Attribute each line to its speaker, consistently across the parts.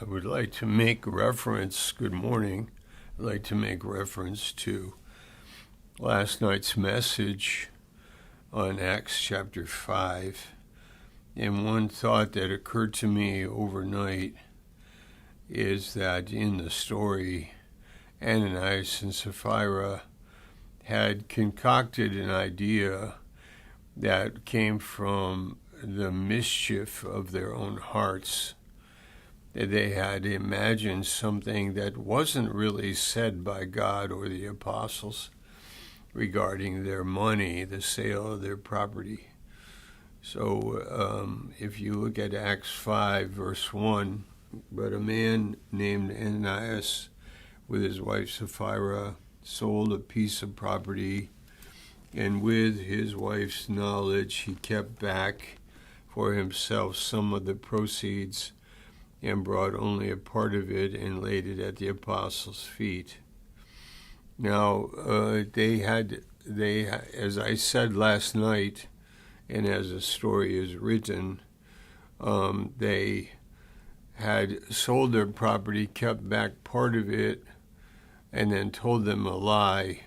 Speaker 1: I would like to make reference, good morning, I'd like to make reference to last night's message on Acts chapter 5. And one thought that occurred to me overnight is that in the story, Ananias and Sapphira had concocted an idea that came from the mischief of their own hearts. That they had imagined something that wasn't really said by God or the apostles regarding their money, the sale of their property. So if you look at Acts 5, verse 1, but a man named Ananias with his wife Sapphira sold a piece of property, and with his wife's knowledge he kept back for himself some of the proceeds and brought only a part of it and laid it at the apostles' feet. Now, they had, as I said last night, and as the story is written, they had sold their property, kept back part of it, and then told them a lie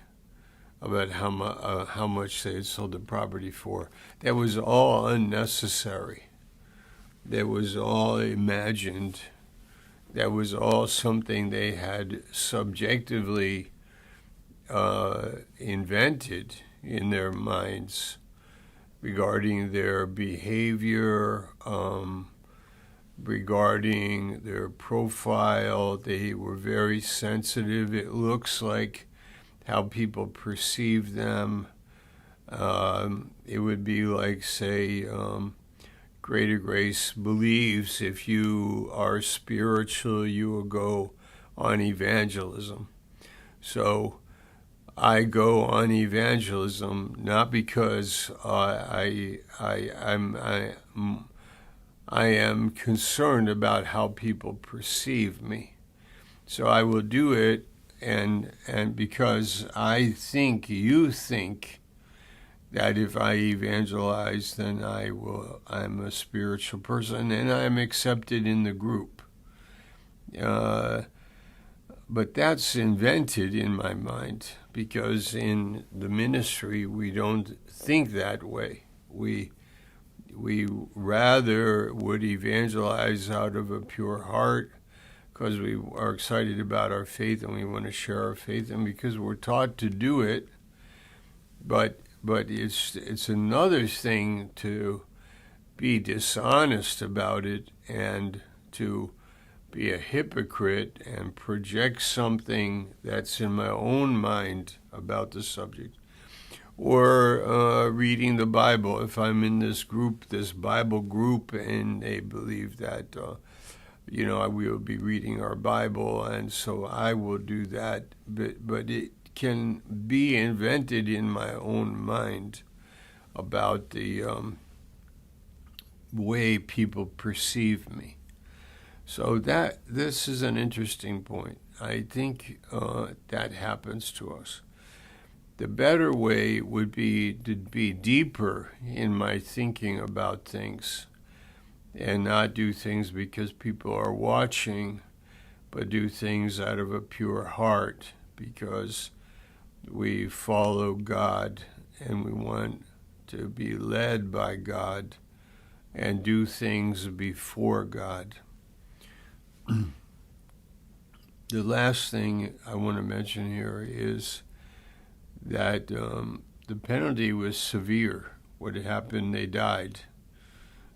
Speaker 1: about how much they had sold the property for. That was all unnecessary. That was all imagined. That was all something they had subjectively invented in their minds regarding their behavior, regarding their profile. They were very sensitive. It looks like how people perceive them. It would be like, say, Greater Grace believes if you are spiritual, you will go on evangelism. So I go on evangelism not because I am concerned about how people perceive me. So I will do it, and because I think you think that if I evangelize, then I'm a spiritual person and I'm accepted in the group. But that's invented in my mind, because in the ministry we don't think that way. We rather would evangelize out of a pure heart because we are excited about our faith and we want to share our faith, and because we're taught to do it. But it's another thing to be dishonest about it and to be a hypocrite and project something that's in my own mind about the subject. Or reading the Bible. If I'm in this group, this Bible group, and they believe that, we will be reading our Bible, and so I will do that. But it can be invented in my own mind about the way people perceive me. So this is an interesting point. I think that happens to us. The better way would be to be deeper in my thinking about things and not do things because people are watching, but do things out of a pure heart because we follow God and we want to be led by God and do things before God. The last thing I want to mention here is that the penalty was severe. What had happened, they died,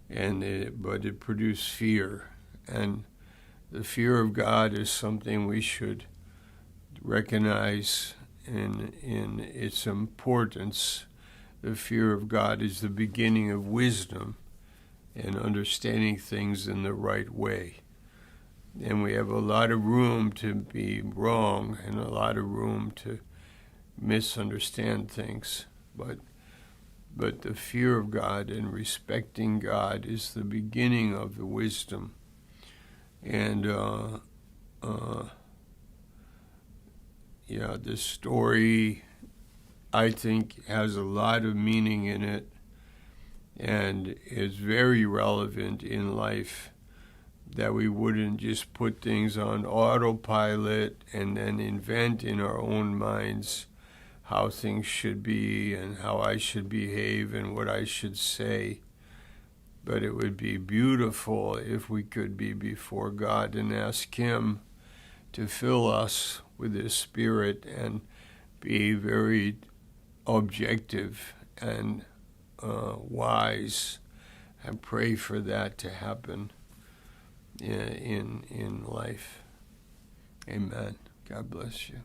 Speaker 1: but it produced fear. And the fear of God is something we should recognize in its importance. The fear of God is the beginning of wisdom and understanding things in the right way. And we have a lot of room to be wrong and a lot of room to misunderstand things. But the fear of God and respecting God is the beginning of the wisdom. And this story, I think, has a lot of meaning in it and is very relevant in life that we wouldn't just put things on autopilot and then invent in our own minds how things should be and how I should behave and what I should say. But it would be beautiful if we could be before God and ask Him to fill us with His Spirit and be very objective and wise, and pray for that to happen in life. Amen. God bless you.